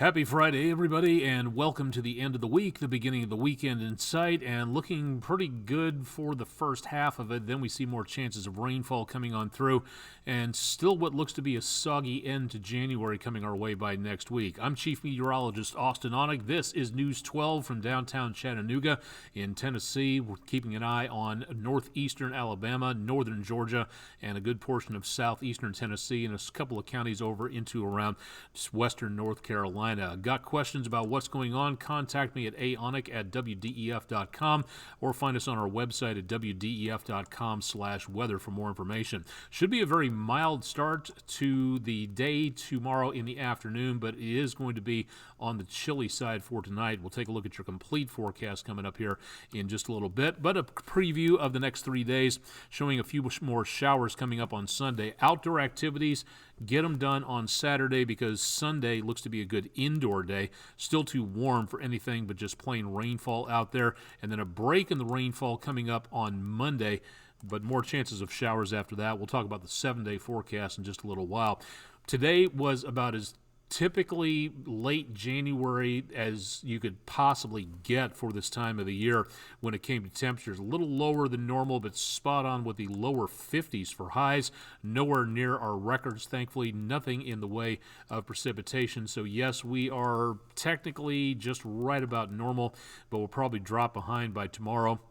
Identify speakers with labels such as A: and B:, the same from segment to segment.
A: Happy Friday, everybody, and welcome to the end of the week, the beginning of the weekend in sight, and looking pretty good for the first half of it. Then we see more chances of rainfall coming on through, and still what looks to be a soggy end to January coming our way by next week. I'm Chief Meteorologist Austin Onig. This is News 12 from downtown Chattanooga in Tennessee. We're keeping an eye on northeastern Alabama, northern Georgia, and a good portion of southeastern Tennessee, and a couple of counties over into around western North Carolina. Got questions about what's going on? Contact me at aonic@wdef.com or find us on our website at wdef.com/weather for more information. Should be a very mild start to the day tomorrow in the afternoon, but it is going to be on the chilly side for tonight. We'll take a look at your complete forecast coming up here in just a little bit, but a preview of the next 3 days showing a few more showers coming up on Sunday. Outdoor activities, get them done on Saturday because Sunday looks to be a good indoor day. Still too warm for anything but just plain rainfall out there. And then a break in the rainfall coming up on Monday, but more chances of showers after that. We'll talk about the 7-day forecast in just a little while. Today was about as typically late January as you could possibly get for this time of the year when it came to temperatures. A little lower than normal, but spot on with the lower 50s for highs. Nowhere near our records, thankfully. Nothing in the way of precipitation. So yes, we are technically just right about normal, but we'll probably drop behind by tomorrow.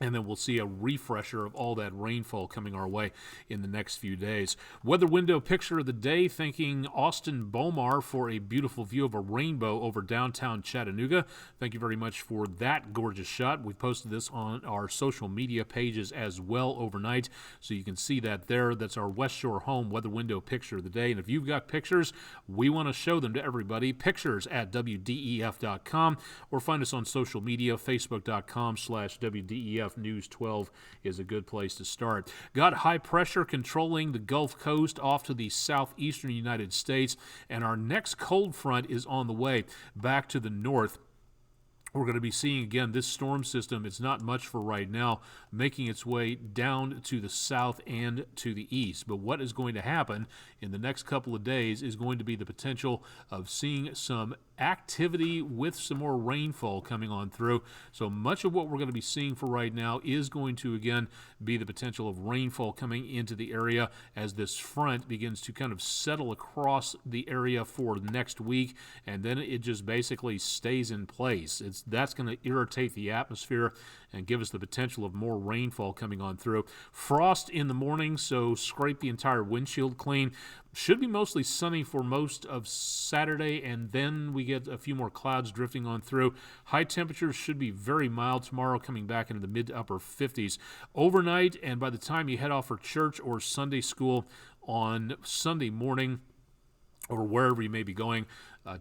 A: And then we'll see a refresher of all that rainfall coming our way in the next few days. Weather window picture of the day, thanking Austin Bomar for a beautiful view of a rainbow over downtown Chattanooga. Thank you very much for that gorgeous shot. We posted this on our social media pages as well overnight, so you can see that there. That's our West Shore Home weather window picture of the day. And if you've got pictures, we want to show them to everybody. Pictures at WDEF.com or find us on social media, Facebook.com/WDEF. News 12 is a good place to start. Got high pressure controlling the Gulf Coast off to the southeastern United States, and our next cold front is on the way back to the north. We're going to be seeing, again, this storm system, it's not much for right now, making its way down to the south and to the east. But what is going to happen in the next couple of days is going to be the potential of seeing some activity with some more rainfall coming on through. So much of what we're going to be seeing for right now is going to, again, be the potential of rainfall coming into the area as this front begins to kind of settle across the area for next week, and then it just basically stays in place. That's going to irritate the atmosphere and give us the potential of more rainfall coming on through. Frost in the morning, so scrape the entire windshield clean. Should be mostly sunny for most of Saturday, and then we get a few more clouds drifting on through. High temperatures should be very mild tomorrow, coming back into the mid to upper 50s. Overnight, and by the time you head off for church or Sunday school on Sunday morning, or wherever you may be going,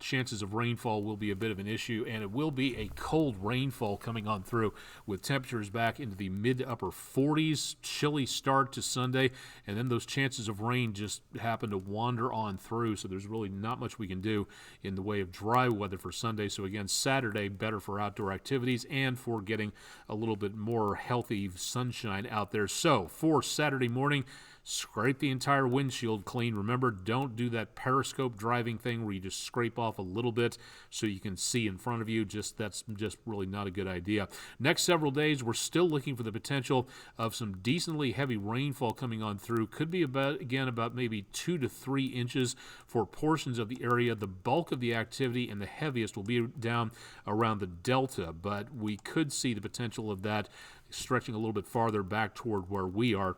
A: chances of rainfall will be a bit of an issue, and it will be a cold rainfall coming on through with temperatures back into the mid to upper 40s. Chilly start to Sunday, and then those chances of rain just happen to wander on through, so there's really not much we can do in the way of dry weather for Sunday. So again, Saturday better for outdoor activities and for getting a little bit more healthy sunshine out there. So for Saturday morning, scrape the entire windshield clean. Remember, don't do that periscope driving thing where you just scrape off a little bit so you can see in front of you. That's just really not a good idea. Next several days, we're still looking for the potential of some decently heavy rainfall coming on through. Could be about maybe 2 to 3 inches for portions of the area. The bulk of the activity and the heaviest will be down around the delta, but we could see the potential of that stretching a little bit farther back toward where we are.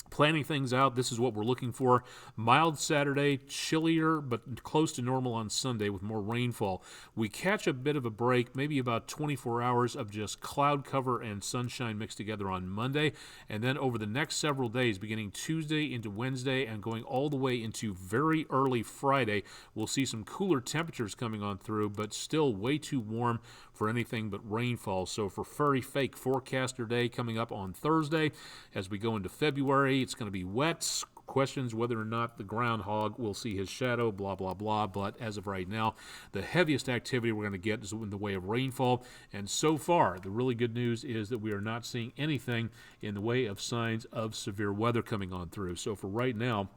A: Planning things out, this is what we're looking for. Mild Saturday, chillier, but close to normal on Sunday with more rainfall. We catch a bit of a break, maybe about 24 hours of just cloud cover and sunshine mixed together on Monday. And then over the next several days, beginning Tuesday into Wednesday and going all the way into very early Friday, we'll see some cooler temperatures coming on through, but still way too warm for anything but rainfall. So for Furry Fake Forecaster Day coming up on Thursday, as we go into February, it's going to be wet. Questions whether or not the groundhog will see his shadow, blah, blah, blah. But as of right now, the heaviest activity we're going to get is in the way of rainfall. And so far, the really good news is that we are not seeing anything in the way of signs of severe weather coming on through. So for right now,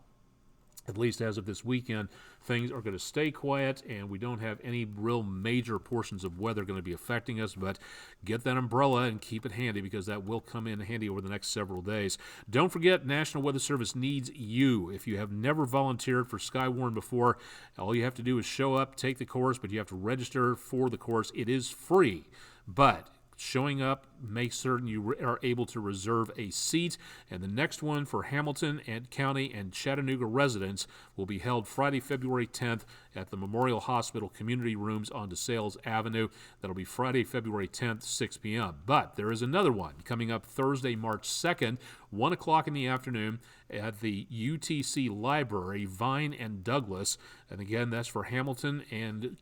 A: At least as of this weekend, things are going to stay quiet, and we don't have any real major portions of weather going to be affecting us. But get that umbrella and keep it handy, because that will come in handy over the next several days. Don't forget, National Weather Service needs you. If you have never volunteered for Skywarn before, all you have to do is show up, take the course, but you have to register for the course. It is free, but showing up, make certain you are able to reserve a seat. And the next one for Hamilton and County and Chattanooga residents will be held Friday, February 10th at the Memorial Hospital Community Rooms on DeSales Avenue. That'll be Friday, February 10th, 6 p.m. But there is another one coming up Thursday, March 2nd, 1 o'clock in the afternoon at the UTC Library, Vine and Douglas. And again, that's for Hamilton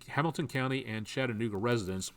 A: County and Chattanooga residents.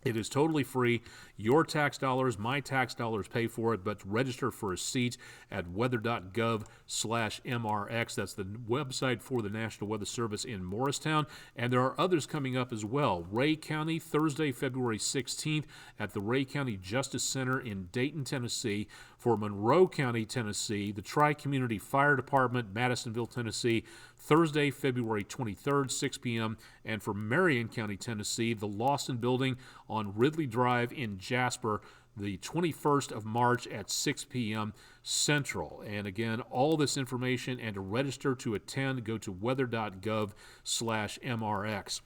A: It is totally free. Your tax dollars, my tax dollars pay for it, but register for a seat at weather.gov/MRX. That's the website for the National Weather Service in Morristown. And there are others coming up as well. Ray County, Thursday, February 16th at the Ray County Justice Center in Dayton, Tennessee. For Monroe County, Tennessee, the Tri-Community Fire Department, Madisonville, Tennessee, Thursday, February 23rd, 6 p.m. And for Marion County, Tennessee, the Lawson Building on Ridley Drive in Jasper, the 21st of March at 6 p.m. Central. And again, all this information and to register to attend, go to weather.gov/MRX.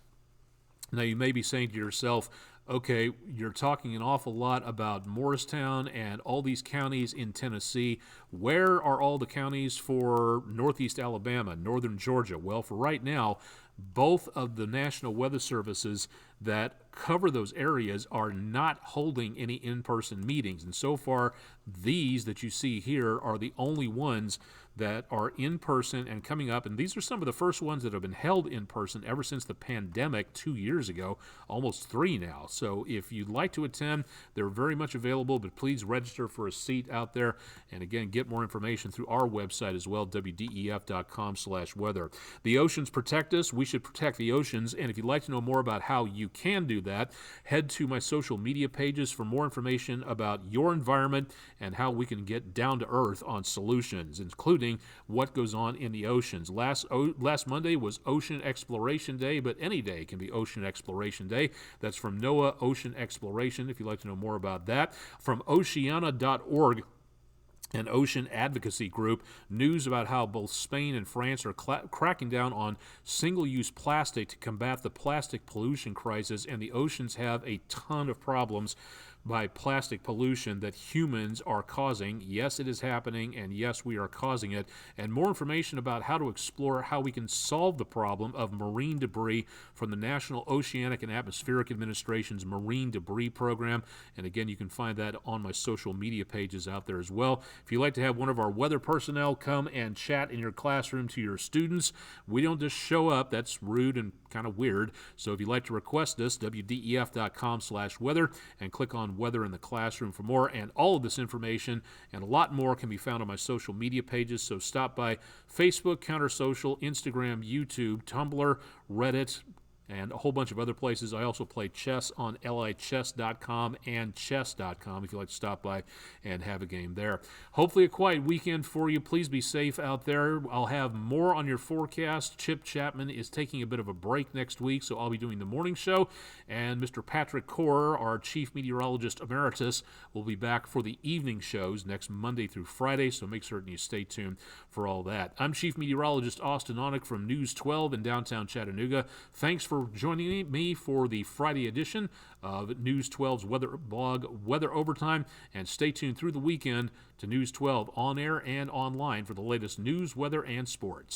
A: Now, you may be saying to yourself, okay, you're talking an awful lot about Morristown and all these counties in Tennessee. Where are all the counties for Northeast Alabama, Northern Georgia? Well, for right now, both of the National Weather Services that cover those areas are not holding any in-person meetings. And so far, these that you see here are the only ones that are in person and coming up. And these are some of the first ones that have been held in person ever since the pandemic 2 years ago, almost 3 now. So if you'd like to attend, they're very much available, but please register for a seat out there. And again, get more information through our website as well, wdef.com/weather. The oceans protect us. We should protect the oceans. And if you'd like to know more about how you can do that, head to my social media pages for more information about your environment and how we can get down to earth on solutions, including what goes on in the oceans. Last Monday was Ocean Exploration Day, but any day can be Ocean Exploration Day. That's from NOAA Ocean Exploration, if you'd like to know more about that. From oceana.org, an ocean advocacy group, news about how both Spain and France are cracking down on single-use plastic to combat the plastic pollution crisis, and the oceans have a ton of problems by plastic pollution that humans are causing. Yes, it is happening, and yes, we are causing it. And more information about how to explore how we can solve the problem of marine debris from the National Oceanic and Atmospheric Administration's Marine Debris Program. And again, you can find that on my social media pages out there as well. If you'd like to have one of our weather personnel come and chat in your classroom to your students, we don't just show up. That's rude and kind of weird. So if you'd like to request this, wdef.com/weather, and click on Weather in the Classroom for more. And all of this information and a lot more can be found on my social media pages. So stop by Facebook, Counter Social, Instagram, YouTube, Tumblr, Reddit, and a whole bunch of other places. I also play chess on lichess.com and chess.com if you'd like to stop by and have a game there. Hopefully a quiet weekend for you. Please be safe out there. I'll have more on your forecast. Chip Chapman is taking a bit of a break next week, so I'll be doing the morning show. And Mr. Patrick Corr, our Chief Meteorologist Emeritus, will be back for the evening shows next Monday through Friday, so make certain you stay tuned for all that. I'm Chief Meteorologist Austin Onick from News 12 in downtown Chattanooga. Thanks for joining me for the Friday edition of News 12's Weatherblog Weather Overtime, and stay tuned through the weekend to News 12 on air and online for the latest news, weather, and sports.